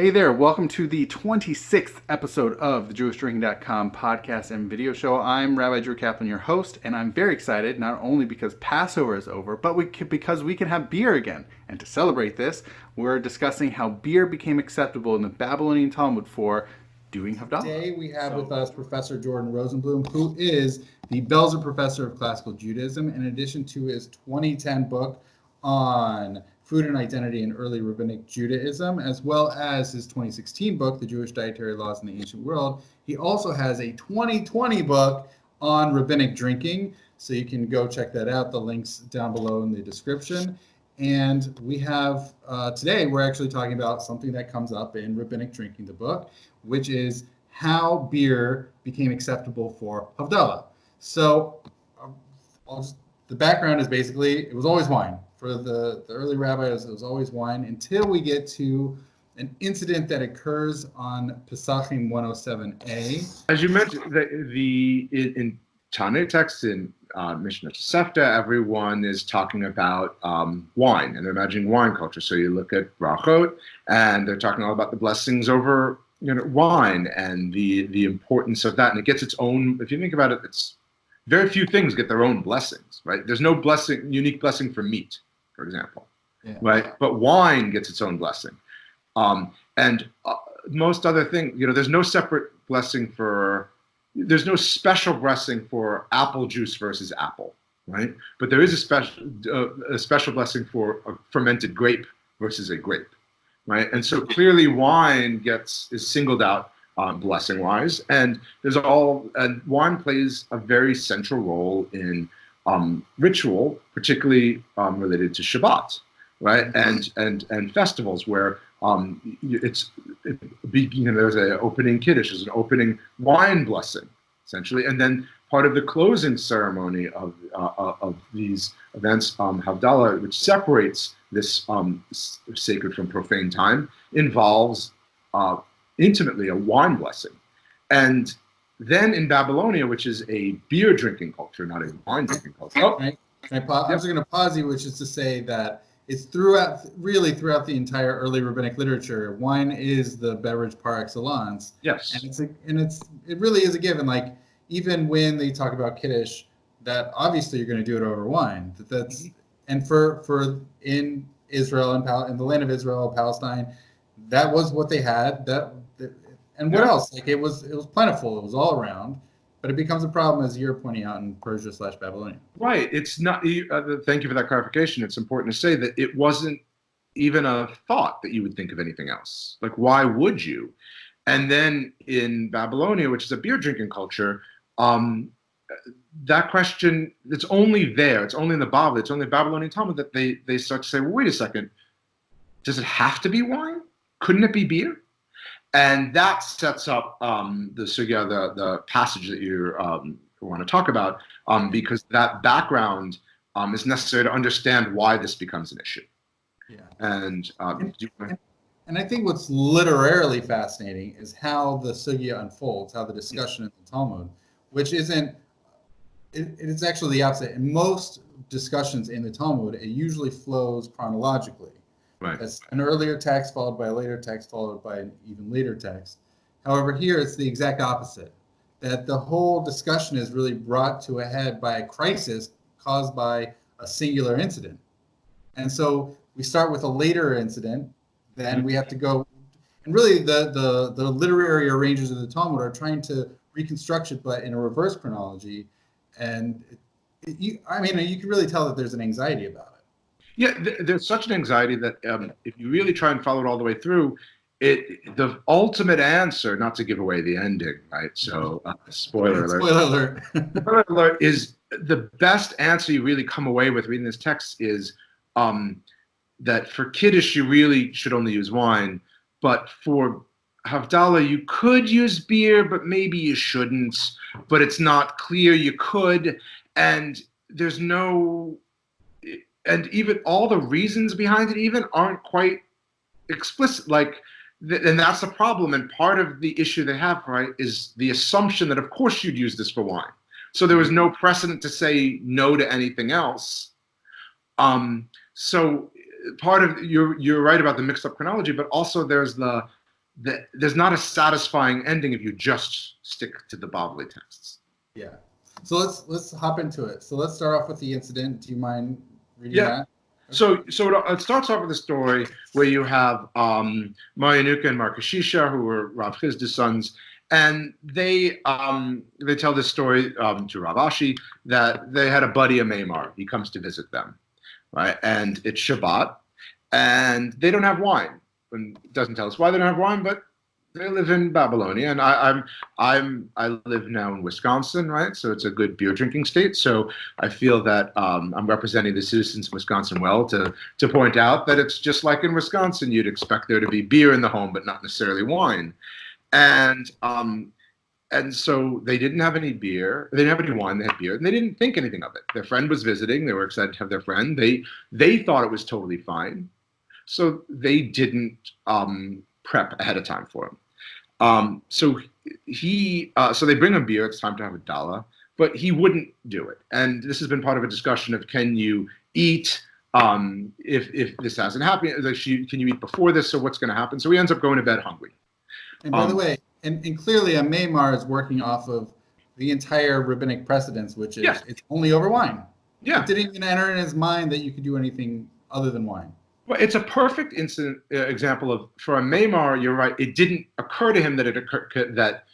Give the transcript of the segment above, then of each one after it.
Hey there, welcome to the 26th episode of the JewishDrinking.com podcast and video show. I'm Rabbi Drew Kaplan, your host, and I'm very excited, not only because Passover is over, but because we can have beer again. And to celebrate this, we're discussing how beer became acceptable in the Babylonian Talmud for doing Havdallah. Today we have with us Professor Jordan Rosenblum, who is the Belzer Professor of Classical Judaism, in addition to his 2010 book on food and identity in early rabbinic Judaism, as well as his 2016 book, The Jewish Dietary Laws in the Ancient World. He also has a 2020 book on rabbinic drinking, so you can go check that out. The link's down below in the description. And we have, today we're actually talking about something that comes up in Rabbinic Drinking, the book, which is how beer became acceptable for Havdallah. So the background is basically, it was always wine. For the early rabbis, it was always wine until we get to an incident that occurs on Pesachim 107a. As you mentioned, in Tanakh texts in Mishnah Tosefta, everyone is talking about wine, and they're imagining wine culture. So you look at brachot, and they're talking all about the blessings over wine and the importance of that. And it gets its own. If you think about it, it's very few things get their own blessings, right? There's no unique blessing for meat, for example, right? But wine gets its own blessing, and most other things. There's no separate blessing for. There's no special blessing for apple juice versus apple, right? But there is a special blessing for a fermented grape versus a grape, right? And so clearly wine is singled out blessing-wise, and wine plays a very central role in ritual, particularly related to Shabbat, right? And festivals where there's an opening kiddush, there's an opening wine blessing, essentially, and then part of the closing ceremony of these events, Havdallah, which separates this sacred from profane time, involves intimately a wine blessing. And then in Babylonia, which is a beer drinking culture, not a wine drinking culture. I was going to pause you, which is to say that it's throughout the entire early rabbinic literature, wine is the beverage par excellence. Yes, and it really is a given. Like even when they talk about kiddush, that obviously you're going to do it over wine. And for in Israel and in the land of Israel, Palestine, that was what they had. And what else? Like it was plentiful. It was all around. But it becomes a problem, as you're pointing out, in Persia/Babylonia. Right. It's not. Thank you for that clarification. It's important to say that it wasn't even a thought that you would think of anything else. Like, why would you? And then in Babylonia, which is a beer drinking culture, that question, it's only there. It's only in the Bible. It's only the Babylonian Talmud that they start to say, well, wait a second. Does it have to be wine? Couldn't it be beer? And that sets up the sugya, the passage that you want to talk about, because that background is necessary to understand why this becomes an issue. Yeah. And I think what's literarily fascinating is how the sugya unfolds, how the discussion in the Talmud, which isn't. It's actually the opposite. In most discussions in the Talmud, it usually flows chronologically. Right. As an earlier text followed by a later text followed by an even later text. However, here it's the exact opposite. That the whole discussion is really brought to a head by a crisis caused by a singular incident. And so we start with a later incident, then we have to go, and really the literary arrangers of the Talmud are trying to reconstruct it, but in a reverse chronology. And you can really tell that there's an anxiety about it. Yeah, there's such an anxiety that if you really try and follow it all the way through, the ultimate answer, not to give away the ending, right? So, spoiler alert. Spoiler alert. Spoiler alert is the best answer you really come away with reading this text is that for Kiddush, you really should only use wine, but for Havdallah, you could use beer, but maybe you shouldn't, but it's not clear you could, and there's no... And even all the reasons behind it even aren't quite explicit. And that's the problem. And part of the issue they have, right, is the assumption that, of course, you'd use this for wine. So there was no precedent to say no to anything else. So part of you're right about the mixed up chronology, but also there's the there's not a satisfying ending if you just stick to the Bavli texts. Yeah. So let's hop into it. So let's start off with the incident. Do you mind reading that? So it starts off with a story where you have Marianuka and Markashisha, who were Rav Chisda's sons, and they tell this story to Rav Ashi that they had a buddy, a Maimar. He comes to visit them, right? And it's Shabbat, and they don't have wine. And it doesn't tell us why they don't have wine, but they live in Babylonia, and I live now in Wisconsin, right? So it's a good beer drinking state. So I feel that I'm representing the citizens of Wisconsin well to point out that it's just like in Wisconsin. You'd expect there to be beer in the home, but not necessarily wine. And so they didn't have any beer. They didn't have any wine. They had beer, and they didn't think anything of it. Their friend was visiting. They were excited to have their friend. They thought it was totally fine. So they didn't prep ahead of time for him. So they bring him beer. It's time to have a Havdallah, but he wouldn't do it. And this has been part of a discussion of, can you eat if this hasn't happened? Can you eat before this? So what's going to happen? So he ends up going to bed hungry. And by the way, and clearly a Maimar is working off of the entire rabbinic precedence, which is it's only over wine. Yeah. It didn't even enter in his mind that you could do anything other than wine. Well, it's a perfect example of, for a Maimar, you're right, it didn't occur to him that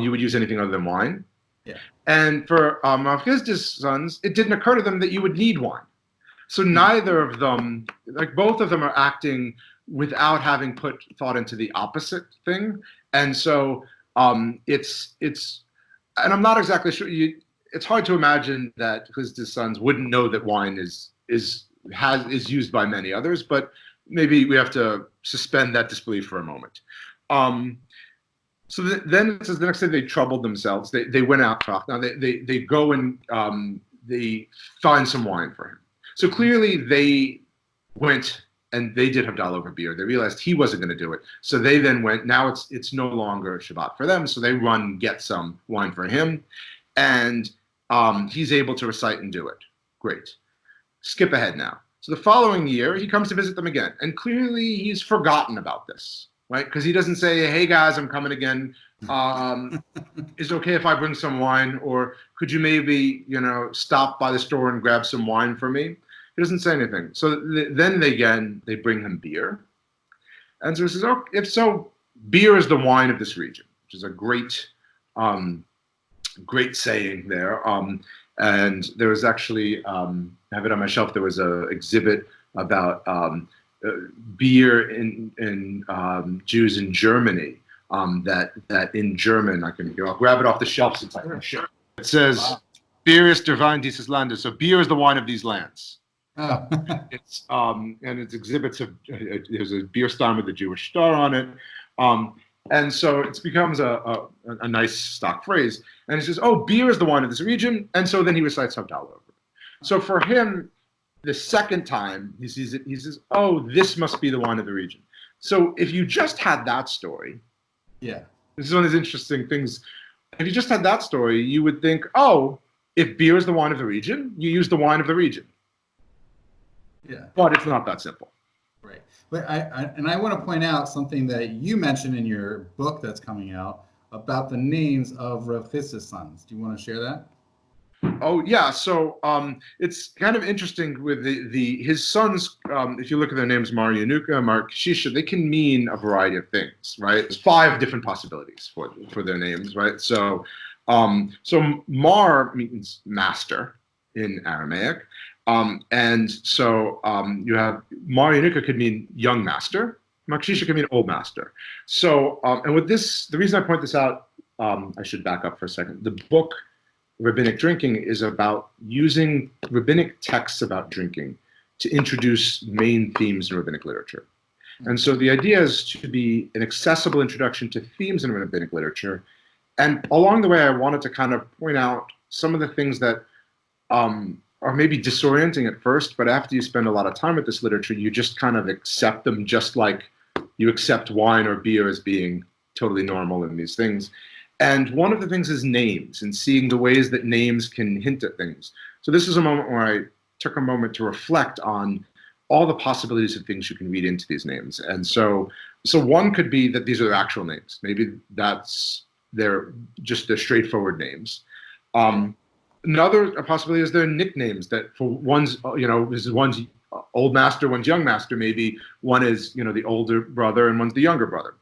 you would use anything other than wine. Yeah. And for Rav Chisda's sons, it didn't occur to them that you would need wine. So neither of them, like both of them, are acting without having put thought into the opposite thing. And so it's and I'm not exactly sure. It's hard to imagine that Chisda's sons wouldn't know that wine is used by many others, but maybe we have to suspend that disbelief for a moment. So then it says the next day they troubled themselves. They went out. Now they go and they find some wine for him. So clearly they went and they did Havdallah over beer. They realized he wasn't going to do it. So they then went. Now it's no longer Shabbat for them. So they run, get some wine for him, and he's able to recite and do it. Great. Skip ahead now. So the following year, he comes to visit them again. And clearly he's forgotten about this, right? Because he doesn't say, hey, guys, I'm coming again. Is it okay if I bring some wine? Or could you maybe, stop by the store and grab some wine for me? He doesn't say anything. So then they bring him beer. And so he says, oh, if so, beer is the wine of this region, which is a great saying there. And there was actually, I have it on my shelf, there was an exhibit about beer in Jews in Germany, that in German, I'll grab it off the shelf since I can share. It says, beer ist der Wein dieses Landes. So beer is the wine of these lands. Oh. It's and it's exhibits of, there's a beer stein with the Jewish star on it. And so it becomes a nice stock phrase. And he says, oh, beer is the wine of this region. And so then he recites Havdallah over it. So for him, the second time he sees it, he says, oh, this must be the wine of the region. So if you just had that story, this is one of these interesting things. If you just had that story, you would think, oh, if beer is the wine of the region, you use the wine of the region. Yeah. But it's not that simple. Right. But I want to point out something that you mentioned in your book that's coming out about the names of Rav Chisda's sons. Do you want to share that? Oh yeah, so it's kind of interesting with his sons. If you look at their names, Marianuka, Markashisha, they can mean a variety of things, right? There's 5 different possibilities for their names, right? So Mar means master in Aramaic, and so you have Marianuka could mean young master, Markashisha could mean old master. So and with this, the reason I point this out, I should back up for a second. The book Rabbinic Drinking is about using rabbinic texts about drinking to introduce main themes in rabbinic literature. And so the idea is to be an accessible introduction to themes in rabbinic literature. And along the way, I wanted to kind of point out some of the things that are maybe disorienting at first, but after you spend a lot of time with this literature, you just kind of accept them just like you accept wine or beer as being totally normal in these things. And one of the things is names and seeing the ways that names can hint at things. So this is a moment where I took a moment to reflect on all the possibilities of things you can read into these names. And so one could be that these are their actual names. Maybe they're straightforward names. Another possibility is their nicknames, that for one's, this is one's old master, one's young master. Maybe one is, the older brother and one's the younger brother.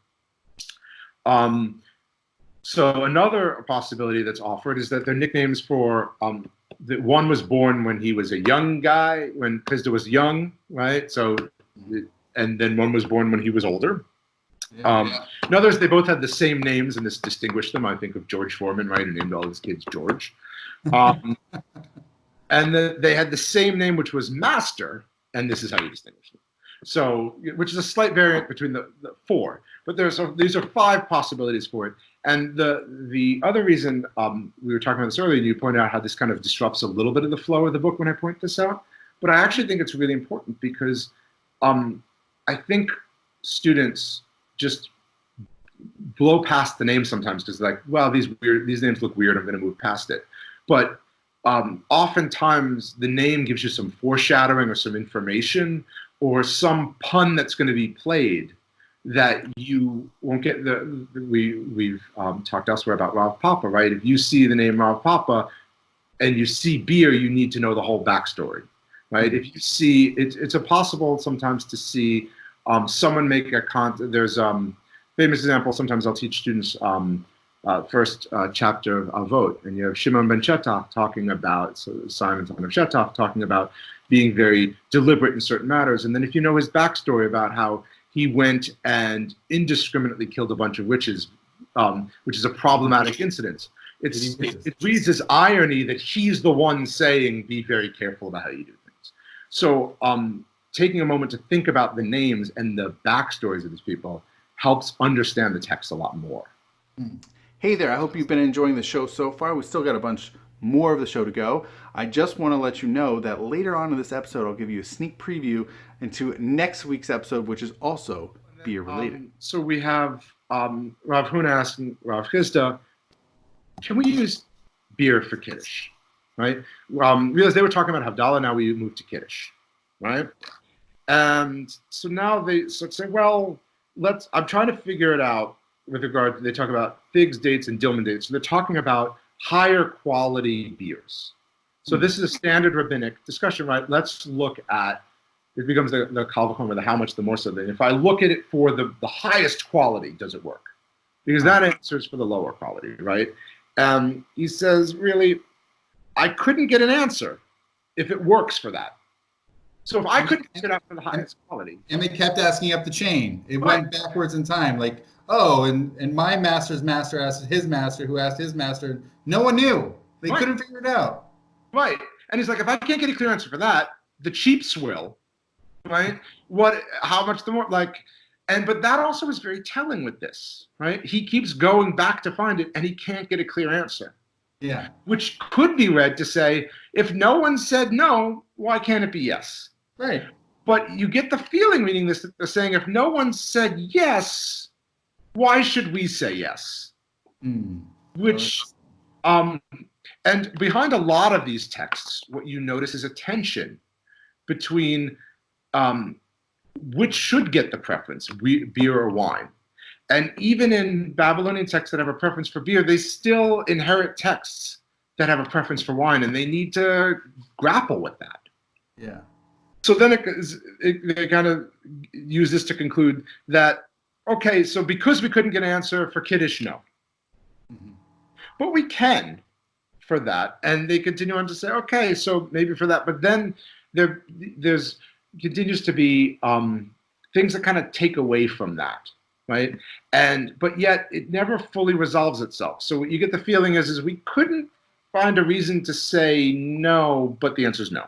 So another possibility that's offered is that their nicknames for, that one was born when he was a young guy, when Pizda was young, right? So, and then one was born when he was older. In others, they both had the same names, and this distinguished them. I think of George Foreman, right, who named all his kids George. And they had the same name, which was Master, and this is how you distinguish them. So, which is a slight variant between the four, but these are 5 possibilities for it. And the other reason, we were talking about this earlier, and you pointed out how this kind of disrupts a little bit of the flow of the book when I point this out, but I actually think it's really important because I think students just blow past the name sometimes because like, well, these names look weird, I'm going to move past it. But oftentimes the name gives you some foreshadowing or some information or some pun that's going to be played that you won't get. We've talked elsewhere about Rav Papa, right? If you see the name Rav Papa and you see beer, you need to know the whole backstory, right? If you see, it's impossible sometimes to see someone make a there's famous example. Sometimes I'll teach students first chapter of Avot, and you have Shimon ben Shetach talking about, so Simon son of Shetach talking about being very deliberate in certain matters. And then if you know his backstory about how he went and indiscriminately killed a bunch of witches, which is a problematic incident. It reads as irony that he's the one saying, be very careful about how you do things. So taking a moment to think about the names and the backstories of these people helps understand the text a lot more. Hey there, I hope you've been enjoying the show so far. We still got a bunch more of the show to go. I just want to let you know that later on in this episode, I'll give you a sneak preview into next week's episode, which is also beer related. So we have Rav Huna asking Rav Chisda, can we use beer for Kiddush, right? Realize they were talking about Havdallah, now we move to Kiddush, right? And so now they say, well, I'm trying to figure it out with regard to, they talk about figs, dates, and dilman dates. So they're talking about higher quality beers. So this is a standard rabbinic discussion, right? Let's look at, it becomes the kal v'chomer, the how much, the more so. Then if I look at it for the highest quality, does it work? Because that answers for the lower quality, right? He says, really, I couldn't get an answer if it works for that. So if I couldn't get it up for the highest quality. And they kept asking up the chain. It went backwards in time. Like, oh, and my master's master asked his master, who asked his master. No one knew. They couldn't figure it out. Right. And he's like, if I can't get a clear answer for that, the cheaps will. Right? How much the more, like, but that also is very telling with this, right? He keeps going back to find it and he can't get a clear answer. Yeah. Which could be read to say, if no one said no, why can't it be yes? Right. But you get the feeling reading this, that they're saying, if no one said yes, why should we say yes? Which, and behind a lot of these texts, what you notice is a tension between which should get the preference, beer or wine. And even in Babylonian texts that have a preference for beer, they still inherit texts that have a preference for wine, and they need to grapple with that. Yeah. So then they kind of use this to conclude that, okay, so because we couldn't get an answer for Kiddush, no. But we can for that. And they continue on to say, okay, so maybe for that. But then there's continues to be things that kind of take away from that, right? But yet it never fully resolves itself. So what you get the feeling is we couldn't find a reason to say no, but the answer is no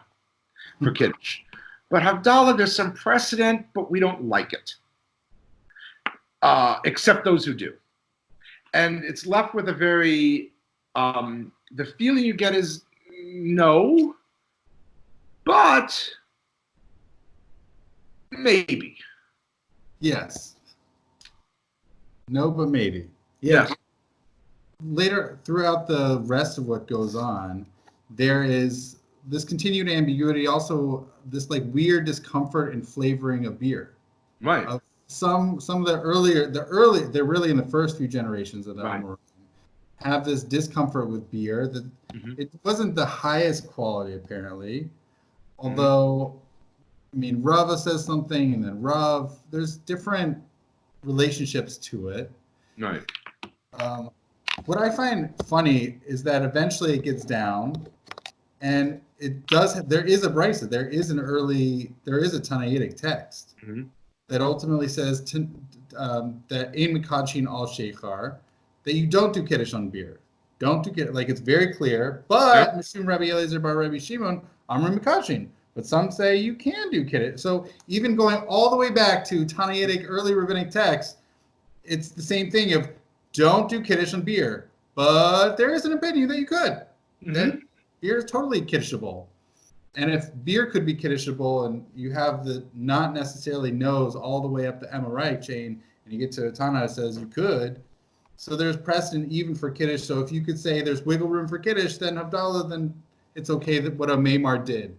for Kiddush. But Havdallah, there's some precedent, but we don't like it, except those who do. And it's left with a very, the feeling you get is no, but maybe. Yes. No, but maybe. Yes. Later, throughout the rest of what goes on, there is this continued ambiguity, also this like weird discomfort in flavoring of beer. Right. Some of they're really in the first few generations of the Right. Almoravian, have this discomfort with beer that it wasn't the highest quality apparently, although I mean Rava says something and then Rav, there's different relationships to it. Right. What I find funny is that eventually it gets down, and it does. There is a brisa. There is a Tanaitic text that ultimately says that in Mikachin al Sheikhar, that you don't do kiddush on beer. Don't do kiddush. Like it's very clear. But Mishum Rabbi Eliezer bar Rabbi Shimon Amr Mikachin. But some say you can do kiddush. So even going all the way back to Tanaitic early rabbinic text, it's the same thing of don't do kiddush on beer. But there is an opinion that you could. That beer is totally kiddishable. And if beer could be kiddishable and you have the not necessarily nose all the way up the Amoraic chain and you get to a Tana that says you could, so there's precedent even for kiddush. So if you could say there's wiggle room for kiddush, then Havdallah, then it's okay that what a Maimar did.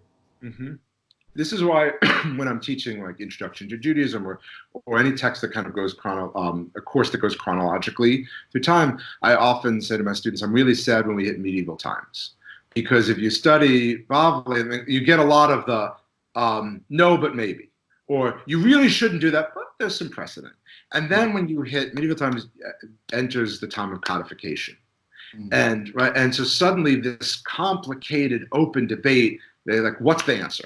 This is why when I'm teaching like Introduction to Judaism or any text that kind of goes a course that goes chronologically through time, I often say to my students, I'm really sad when we hit medieval times. Because if you study Bavli, you get a lot of the no, but maybe, or you really shouldn't do that, but there's some precedent. And then when you hit medieval times, enters the time of codification, and so suddenly this complicated, open debate. They're like, what's the answer?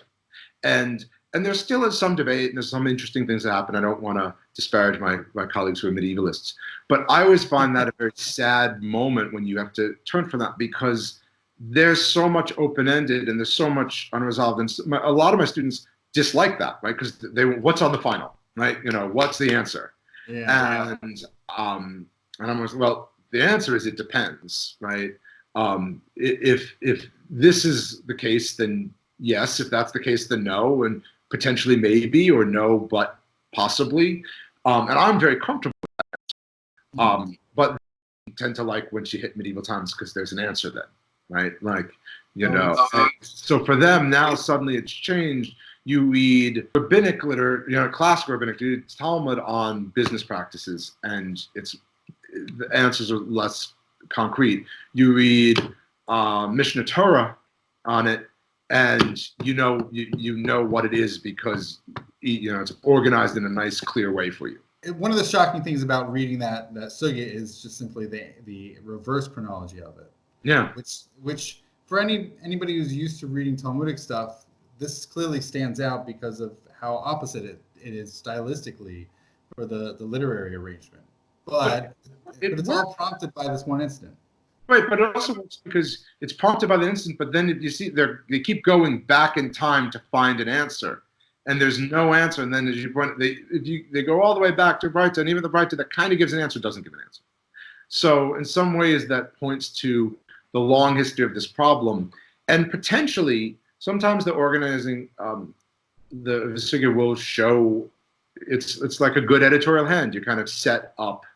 And there still is some debate, and there's some interesting things that happen. I don't want to disparage my colleagues who are medievalists, but I always find that a very sad moment when you have to turn from that because there's so much open-ended and there's so much unresolved, and a lot of my students dislike that, right? Because what's on the final, right? What's the answer? And I'm always, well, the answer is it depends, right? If this is the case, then yes. If that's the case, then no, and potentially maybe, or no, but possibly. And I'm very comfortable with that. But I tend to like when she hit medieval times because there's an answer then. Right, like so for them now suddenly it's changed. You read rabbinic literature, classical rabbinic, you read Talmud on business practices, and the answers are less concrete. You read Mishnah Torah on it, and you know what it is because it's organized in a nice, clear way for you. One of the shocking things about reading that sugya is just simply the reverse chronology of it. Yeah. Which for anybody who's used to reading Talmudic stuff, this clearly stands out because of how opposite it is stylistically for the literary arrangement. But it's all prompted by this one incident. Right, but it also works because it's prompted by the incident, but then you see they keep going back in time to find an answer. And there's no answer. And then as you point, they go all the way back to Breita, and even the Breita that kind of gives an answer doesn't give an answer. So in some ways that points to the long history of this problem, and potentially sometimes the organizing the Sugya will show it's like a good editorial hand. You kind of set up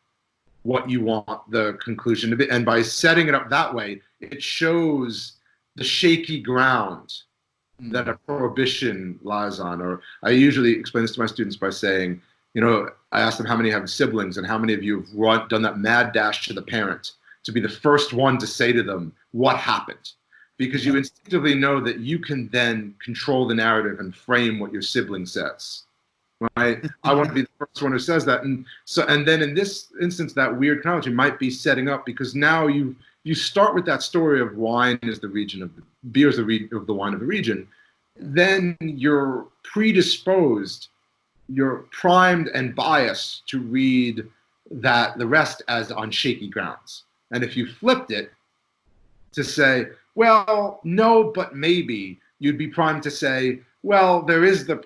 what you want the conclusion to be, and by setting it up that way, it shows the shaky ground that a prohibition lies on. Or I usually explain this to my students by saying, I ask them how many have siblings and how many of you have done that mad dash to the parent to be the first one to say to them what happened, because you instinctively know that you can then control the narrative and frame what your sibling says. Right? I want to be the first one who says that, and then in this instance, that weird chronology might be setting up because now you start with that story of wine is the region of beer is the wine of the region. Then you're predisposed, you're primed and biased to read that the rest as on shaky grounds. And if you flipped it to say, well, no, but maybe, you'd be primed to say, well, there is the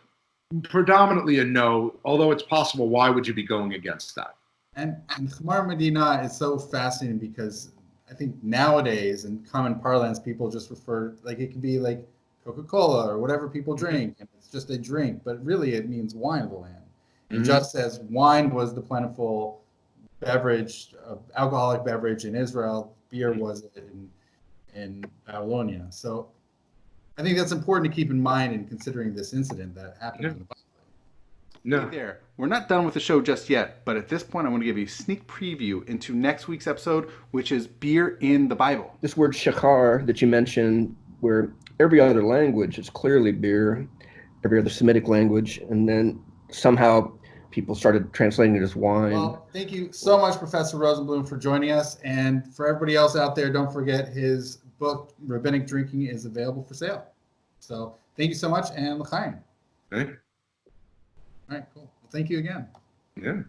predominantly a no, although it's possible, why would you be going against that? And Khmar Medina is so fascinating because I think nowadays in common parlance, people just refer, like it could be like Coca-Cola or whatever people drink, and it's just a drink, but really it means wine of the land. And just as wine was the plentiful beverage, alcoholic beverage in Israel, beer was it in Babylonia. So I think that's important to keep in mind in considering this incident that happened in the Bible. No. Right there. We're not done with the show just yet, but at this point, I want to give you a sneak preview into next week's episode, which is beer in the Bible. This word shachar that you mentioned, where every other language is clearly beer, every other Semitic language, and then somehow people started translating it as wine. Well, thank you so much, Professor Rosenblum, for joining us. And for everybody else out there, don't forget his book, Rabbinic Drinking, is available for sale. So thank you so much, and l'chaim. Okay. All right, cool. Well, thank you again. Yeah.